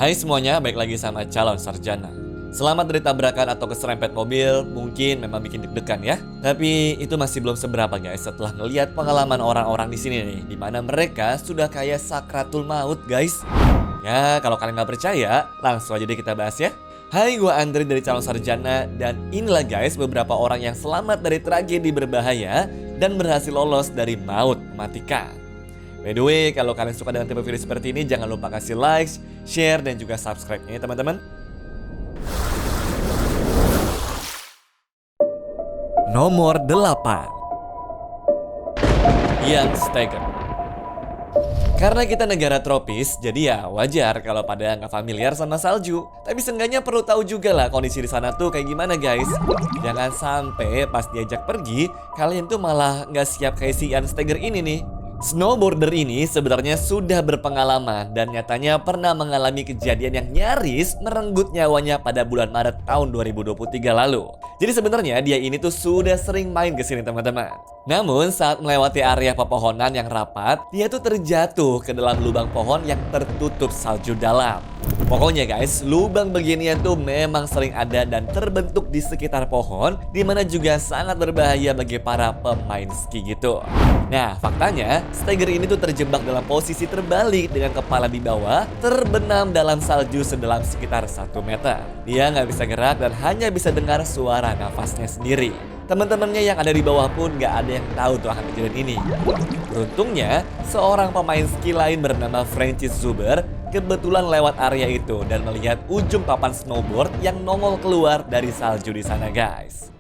Hai semuanya, balik lagi sama calon sarjana. Selamat dari tabrakan atau keserempet mobil, mungkin memang bikin deg-degan ya. Tapi itu masih belum seberapa guys setelah ngelihat pengalaman orang-orang di sini nih, di mana mereka sudah kayak sakratul maut guys. Ya, kalau kalian nggak percaya, langsung aja deh kita bahas ya. Hai, gue Andre dari calon sarjana dan inilah guys beberapa orang yang selamat dari tragedi berbahaya dan berhasil lolos dari maut mematikan. By the way, kalau kalian suka dengan tipe video seperti ini, jangan lupa kasih like, share, dan juga subscribe-nya ya teman-teman. Nomor 8, Jan Steger. Karena kita negara tropis, jadi ya wajar kalau pada nggak familiar sama salju. Tapi seenggaknya perlu tahu juga lah kondisi di sana tuh kayak gimana guys. Jangan sampai pas diajak pergi, kalian tuh malah nggak siap kayak si Jan Steger ini nih. Snowboarder ini sebenarnya sudah berpengalaman dan nyatanya pernah mengalami kejadian yang nyaris merenggut nyawanya pada bulan Maret tahun 2023 lalu. Jadi sebenarnya dia ini tuh sudah sering main ke sini teman-teman. Namun saat melewati area pepohonan yang rapat, dia tuh terjatuh ke dalam lubang pohon yang tertutup salju dalam. Pokoknya guys, lubang beginian tuh memang sering ada dan terbentuk di sekitar pohon, dimana juga sangat berbahaya bagi para pemain ski gitu. Nah, faktanya, Steger ini tuh terjebak dalam posisi terbalik dengan kepala di bawah, terbenam dalam salju sedalam sekitar 1 meter. Dia nggak bisa gerak dan hanya bisa dengar suara nafasnya sendiri. Teman-temannya yang ada di bawah pun nggak ada yang tahu tuh akan kejadian ini. Beruntungnya, seorang pemain ski lain bernama Francis Zuber kebetulan lewat area itu dan melihat ujung papan snowboard yang nongol keluar dari salju di sana guys.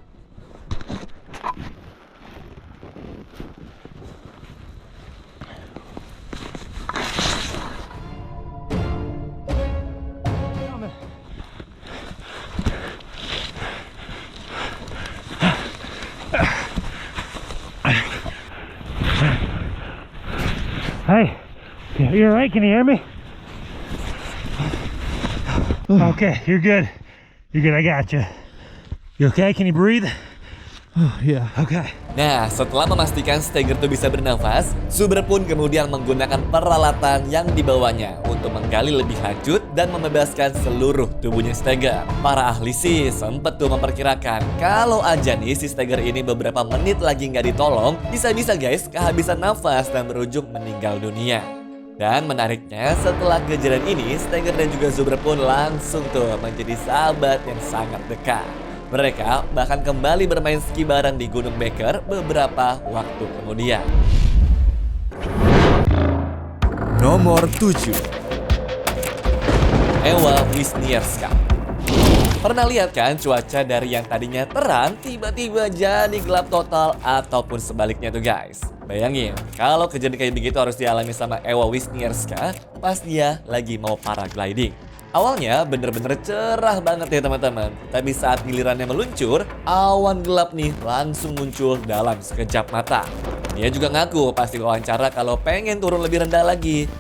Hey, you're right. Can you hear me? Okay, you're good. You're good. I got you. You okay? Can you breathe? Oh, yeah. Okay. Nah, setelah memastikan Steger tuh bisa bernafas, Zuber pun kemudian menggunakan peralatan yang dibawanya untuk menggali lebih lanjut dan membebaskan seluruh tubuhnya Steger. Para ahli sih sempet tuh memperkirakan kalau aja nih si Steger ini beberapa menit lagi nggak ditolong, bisa-bisa guys kehabisan nafas dan berujung meninggal dunia. Dan menariknya, setelah kejadian ini, Steger dan juga Zuber pun langsung tuh menjadi sahabat yang sangat dekat. Mereka bahkan kembali bermain ski bareng di Gunung Becker beberapa waktu kemudian. Nomor 7, Ewa Wisniewska. Pernah lihat kan cuaca dari yang tadinya terang tiba-tiba jadi gelap total ataupun sebaliknya tuh guys. Bayangin kalau kejadian kayak begitu harus dialami sama Ewa Wisniewska pas dia lagi mau paragliding. Awalnya bener-bener cerah banget ya teman-teman. Tapi saat gilirannya meluncur, awan gelap nih langsung muncul dalam sekejap mata. Dia juga ngaku pasti wawancara kalau pengen turun lebih rendah lagi.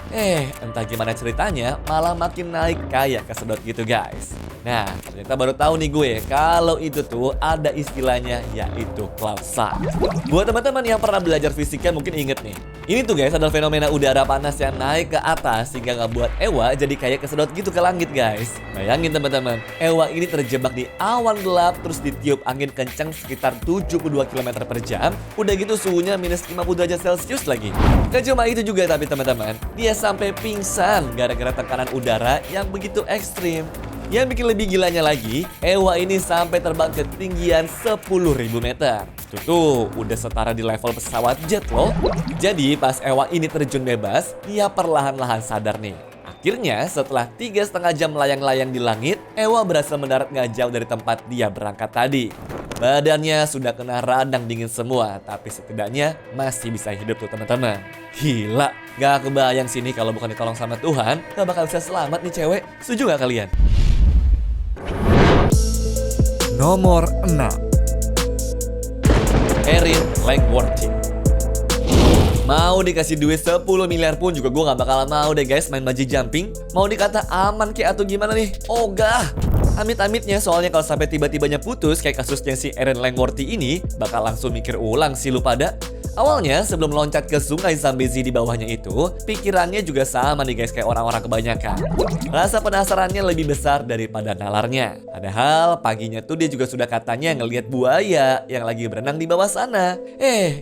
Entah gimana ceritanya malah makin naik kayak kesedot gitu guys. Nah, ternyata baru tahu nih gue kalau itu tuh ada istilahnya yaitu cloud size. Buat teman-teman yang pernah belajar fisika mungkin inget nih. Ini tuh guys adalah fenomena udara panas yang naik ke atas sehingga ngebuat Ewa jadi kayak kesedot gitu ke langit guys. Bayangin teman-teman, Ewa ini terjebak di awan gelap terus ditiup angin kencang sekitar 72 km per jam. Udah gitu suhunya minus 50 derajat Celcius lagi. Gak cuma itu juga tapi teman-teman, dia sampai pingsan gara-gara tekanan udara yang begitu ekstrim. Yang bikin lebih gilanya lagi, Ewa ini sampai terbang ke ketinggian 10.000 meter. Itu tuh udah setara di level pesawat jet loh. Jadi pas Ewa ini terjun bebas, dia perlahan-lahan sadar nih. Akhirnya setelah 3,5 jam melayang-layang di langit, Ewa berhasil mendarat gak jauh dari tempat dia berangkat tadi. Badannya sudah kena radang dingin semua, tapi setidaknya masih bisa hidup tuh teman-teman. Gila, gak kebayang sini kalau bukan ditolong sama Tuhan, gak bakal bisa selamat nih cewek. Setuju gak kalian? Nomor 6, Erin Langworthy. Mau dikasih duit 10 miliar pun juga gue gak bakal mau deh guys main bungee jumping. Mau dikata aman kayak atau gimana nih? Ogah. Amit-amitnya soalnya kalau sampai tiba-tibanya putus kayak kasusnya si Erin Langworthy ini, bakal langsung mikir ulang sih lu pada. Awalnya sebelum loncat ke sungai Zambezi di bawahnya itu, pikirannya juga sama nih guys kayak orang-orang kebanyakan. Rasa penasarannya lebih besar daripada nalarnya. Padahal paginya tuh dia juga sudah katanya ngelihat buaya yang lagi berenang di bawah sana.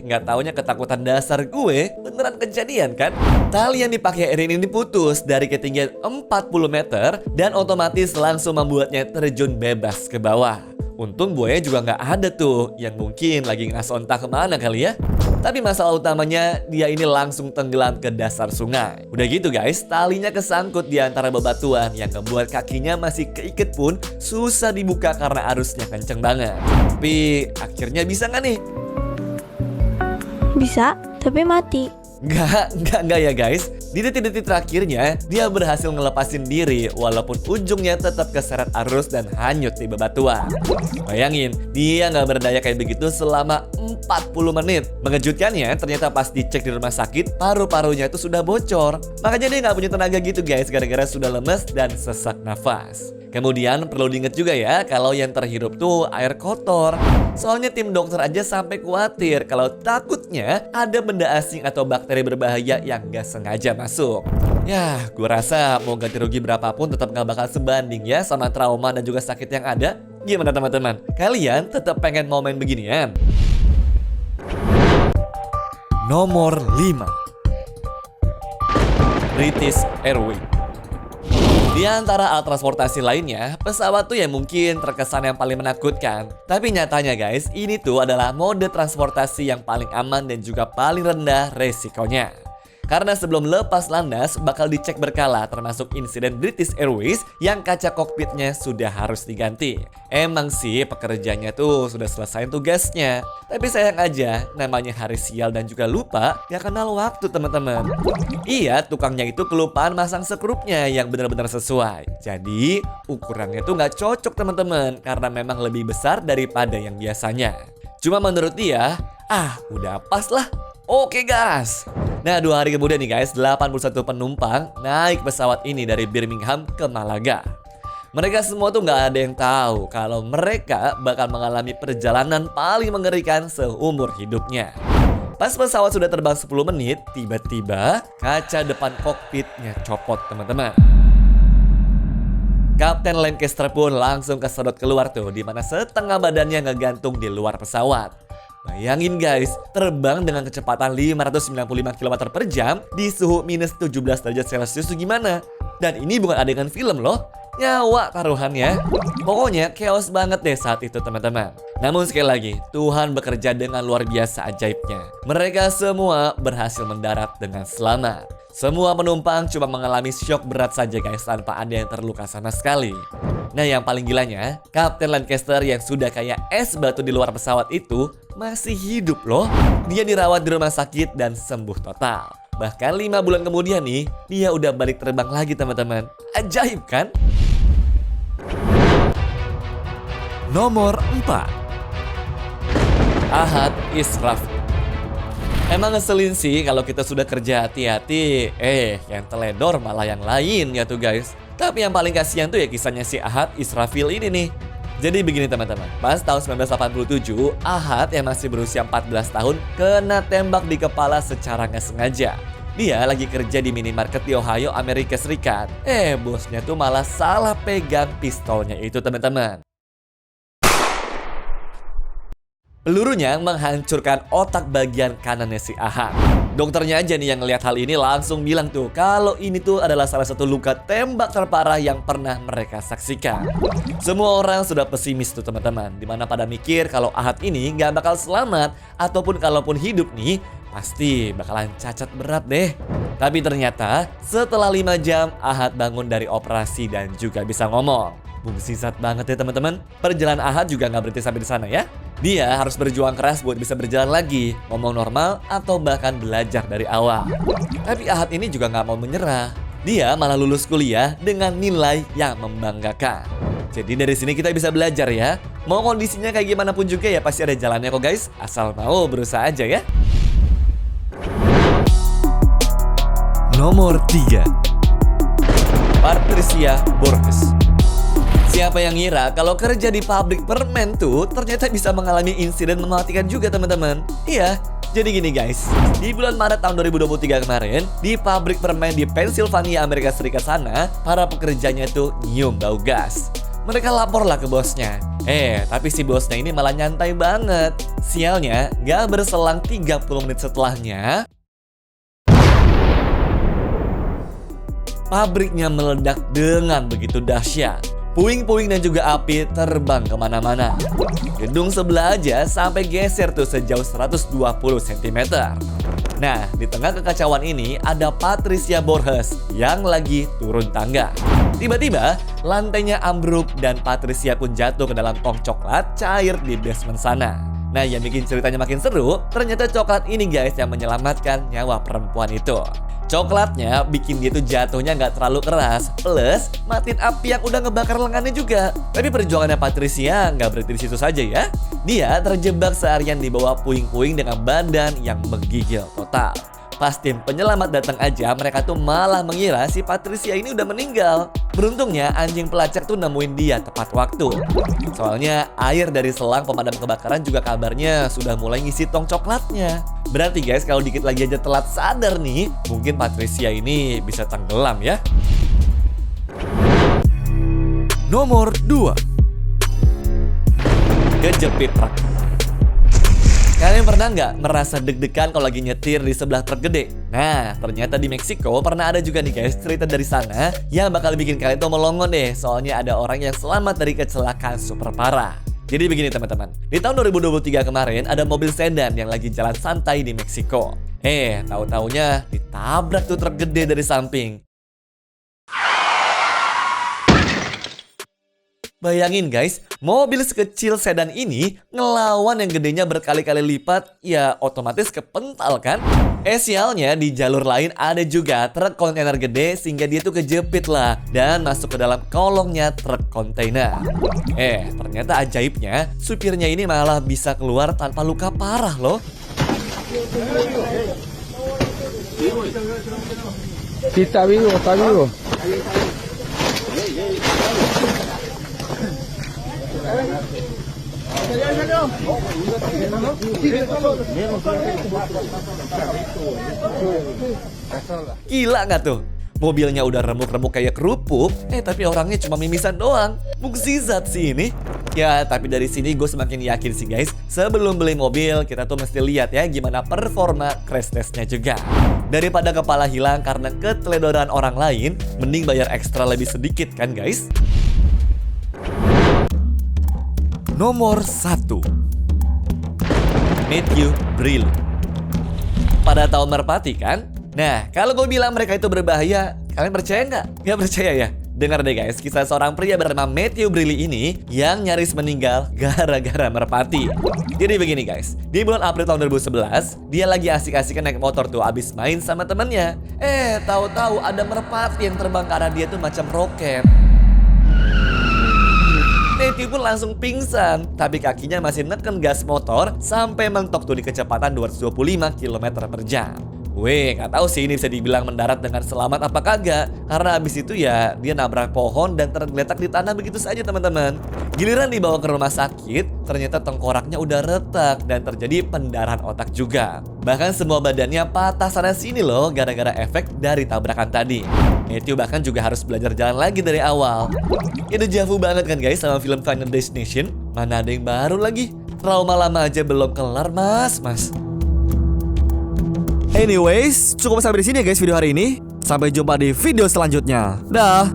Nggak taunya ketakutan dasar gue beneran kejadian kan? Tali yang dipakai Erin ini putus dari ketinggian 40 meter dan otomatis langsung membuatnya terjun bebas ke bawah. Untung buaya juga nggak ada tuh yang mungkin lagi ngasih entah kemana kali ya. Tapi masalah utamanya dia ini langsung tenggelam ke dasar sungai. Udah gitu guys, talinya kesangkut di antara bebatuan yang ngebuat kakinya masih keiket pun susah dibuka karena arusnya kenceng banget. Tapi akhirnya bisa nggak nih? Bisa, tapi mati. Enggak ya guys. Di detik-detik terakhirnya, dia berhasil ngelepasin diri walaupun ujungnya tetap keseret arus dan hanyut di bebatuan. Bayangin, dia nggak berdaya kayak begitu selama 40 menit. Mengejutkannya, ternyata pas dicek di rumah sakit, paru-parunya itu sudah bocor. Makanya dia nggak punya tenaga gitu guys, gara-gara sudah lemes dan sesak nafas. Kemudian perlu diingat juga ya, kalau yang terhirup tuh air kotor. Soalnya tim dokter aja sampai khawatir kalau takutnya ada benda asing atau bakteri berbahaya yang gak sengaja masuk. Ya, gue rasa mau ganti rugi berapapun tetap gak bakal sebanding ya sama trauma dan juga sakit yang ada. Gimana teman-teman? Kalian tetap pengen momen beginian? Nomor 5, British Airways. Di antara alat transportasi lainnya, pesawat tuh ya mungkin terkesan yang paling menakutkan. Tapi nyatanya guys, ini tuh adalah mode transportasi yang paling aman dan juga paling rendah resikonya. Karena sebelum lepas landas bakal dicek berkala termasuk insiden British Airways yang kaca kokpitnya sudah harus diganti. Emang sih pekerjanya tuh sudah selesai tugasnya. Tapi sayang aja namanya hari sial dan juga lupa gak kenal waktu teman-teman. Iya, tukangnya itu kelupaan masang sekrupnya yang benar-benar sesuai. Jadi ukurannya tuh gak cocok teman-teman karena memang lebih besar daripada yang biasanya. Cuma menurut dia, udah pas lah. Oke gas. Nah 2 hari kemudian nih guys, 81 penumpang naik pesawat ini dari Birmingham ke Malaga. Mereka semua tuh gak ada yang tahu kalau mereka bakal mengalami perjalanan paling mengerikan seumur hidupnya. Pas pesawat sudah terbang 10 menit, tiba-tiba kaca depan kokpitnya copot teman-teman. Kapten Lancaster pun langsung kesedot keluar tuh, di mana setengah badannya ngegantung di luar pesawat. Bayangin guys, terbang dengan kecepatan 595 km per jam di suhu minus 17 derajat Celcius itu gimana? Dan ini bukan adegan film loh, nyawa taruhannya. Pokoknya chaos banget deh saat itu teman-teman. Namun sekali lagi, Tuhan bekerja dengan luar biasa ajaibnya. Mereka semua berhasil mendarat dengan selamat. Semua penumpang cuma mengalami syok berat saja guys, tanpa ada yang terluka sama sekali. Nah yang paling gilanya, Kapten Lancaster yang sudah kayak es batu di luar pesawat itu masih hidup loh. Dia dirawat di rumah sakit dan sembuh total. Bahkan 5 bulan kemudian nih, dia udah balik terbang lagi teman-teman. Ajaib kan? Nomor 4, Ahad Israfil. Emang ngeselin sih kalau kita sudah kerja hati-hati, yang teledor malah yang lain ya tuh guys. Tapi yang paling kasihan tuh ya kisahnya si Ahad Israfil ini nih. Jadi begini teman-teman, pas tahun 1987, Ahad yang masih berusia 14 tahun kena tembak di kepala secara nggak sengaja. Dia lagi kerja di minimarket di Ohio, Amerika Serikat. Bosnya tuh malah salah pegang pistolnya itu teman-teman. Pelurunya menghancurkan otak bagian kanannya si Ahad. Dokternya aja nih yang ngelihat hal ini langsung bilang tuh kalau ini tuh adalah salah satu luka tembak terparah yang pernah mereka saksikan. Semua orang sudah pesimis tuh teman-teman, dimana pada mikir kalau Ahad ini gak bakal selamat, ataupun kalaupun hidup nih pasti bakalan cacat berat deh. Tapi ternyata setelah 5 jam Ahad bangun dari operasi dan juga bisa ngomong. Mukjizat banget ya teman-teman. Perjalanan Ahad juga nggak berhenti sampai di sana ya. Dia harus berjuang keras buat bisa berjalan lagi, ngomong normal atau bahkan belajar dari awal. Tapi Ahad ini juga nggak mau menyerah. Dia malah lulus kuliah dengan nilai yang membanggakan. Jadi dari sini kita bisa belajar ya. Mau kondisinya kayak gimana pun juga ya pasti ada jalannya kok guys. Asal mau berusaha aja ya. Nomor 3, Patricia Borges. Siapa yang ngira kalau kerja di pabrik permen tuh ternyata bisa mengalami insiden mematikan juga teman-teman. Iya, Jadi gini guys, di bulan Maret tahun 2023 kemarin, di pabrik permen di Pennsylvania, Amerika Serikat sana, para pekerjanya tuh nyium bau gas. Mereka laporlah ke bosnya. Tapi si bosnya ini malah nyantai banget. Sialnya, gak berselang 30 menit setelahnya, pabriknya meledak dengan begitu dahsyat. Puing-puing dan juga api terbang kemana-mana. Gedung sebelah aja sampai geser tuh sejauh 120 cm. Nah, di tengah kekacauan ini ada Patricia Borges yang lagi turun tangga. Tiba-tiba, lantainya ambruk dan Patricia pun jatuh ke dalam tong coklat cair di basement sana. Nah, yang bikin ceritanya makin seru, ternyata coklat ini guys yang menyelamatkan nyawa perempuan itu. Coklatnya bikin dia tuh jatuhnya nggak terlalu keras, plus matiin api yang udah ngebakar lengannya juga. Tapi perjuangannya Patricia nggak berhenti di situ saja ya. Dia terjebak seharian di bawah puing-puing dengan badan yang menggigil total. Pas tim penyelamat datang aja, mereka tuh malah mengira si Patricia ini udah meninggal. Beruntungnya anjing pelacak tuh nemuin dia tepat waktu. Soalnya air dari selang pemadam kebakaran juga kabarnya sudah mulai ngisi tong coklatnya. Berarti guys, kalau dikit lagi aja telat sadar nih, mungkin Patricia ini bisa tenggelam ya. Nomor 2. Kejepit truk. Kalian pernah nggak merasa deg-degan kalau lagi nyetir di sebelah truk gede? Nah, ternyata di Meksiko pernah ada juga nih guys cerita dari sana yang bakal bikin kalian tuh melongo deh. Soalnya ada orang yang selamat dari kecelakaan super parah. Jadi begini teman-teman, di tahun 2023 kemarin ada mobil sedan yang lagi jalan santai di Meksiko. Tahu-taunya ditabrak tuh truk gede dari samping. Bayangin guys, mobil sekecil sedan ini ngelawan yang gedenya berkali-kali lipat, ya otomatis kepental kan? Sialnya di jalur lain ada juga truk kontainer gede sehingga dia tuh kejepit lah dan masuk ke dalam kolongnya truk kontainer. Ternyata ajaibnya, supirnya ini malah bisa keluar tanpa luka parah loh. Está vivo, está vivo. Gila nggak tuh? Mobilnya udah remuk-remuk kayak kerupuk, tapi orangnya cuma mimisan doang. Mukjizat sih ini. Ya, tapi dari sini gue semakin yakin sih guys, sebelum beli mobil kita tuh mesti lihat ya gimana performa crash testnya juga. Daripada kepala hilang karena keteledoran orang lain, mending bayar ekstra lebih sedikit kan guys? Nomor 1. Matthew Briley. Pada tahu merpati kan? Nah, kalau gue bilang mereka itu berbahaya, kalian percaya nggak? Nggak percaya ya? Dengar deh guys, kisah seorang pria bernama Matthew Briley ini yang nyaris meninggal gara-gara merpati. Jadi begini guys, di bulan April tahun 2011, dia lagi asik-asiknya naik motor tuh abis main sama temennya. Tahu-tahu ada merpati yang terbang ke arah dia tuh macam roket. Matthew pun langsung pingsan, tapi kakinya masih neken gas motor sampai mentok tuh di kecepatan 225 km per jam. Gak tahu sih ini bisa dibilang mendarat dengan selamat apa kagak, karena abis itu ya dia nabrak pohon dan tergeletak di tanah begitu saja teman-teman. Giliran dibawa ke rumah sakit, ternyata tengkoraknya udah retak dan terjadi pendarahan otak juga. Bahkan semua badannya patah sana sini loh gara-gara efek dari tabrakan tadi. Matthew bahkan juga harus belajar jalan lagi dari awal. Ya udah javu banget kan guys sama film Final Destination. Mana ada yang baru lagi? Trauma lama aja belum kelar mas. Anyways, cukup sampai di sini ya guys video hari ini. Sampai jumpa di video selanjutnya. Dah.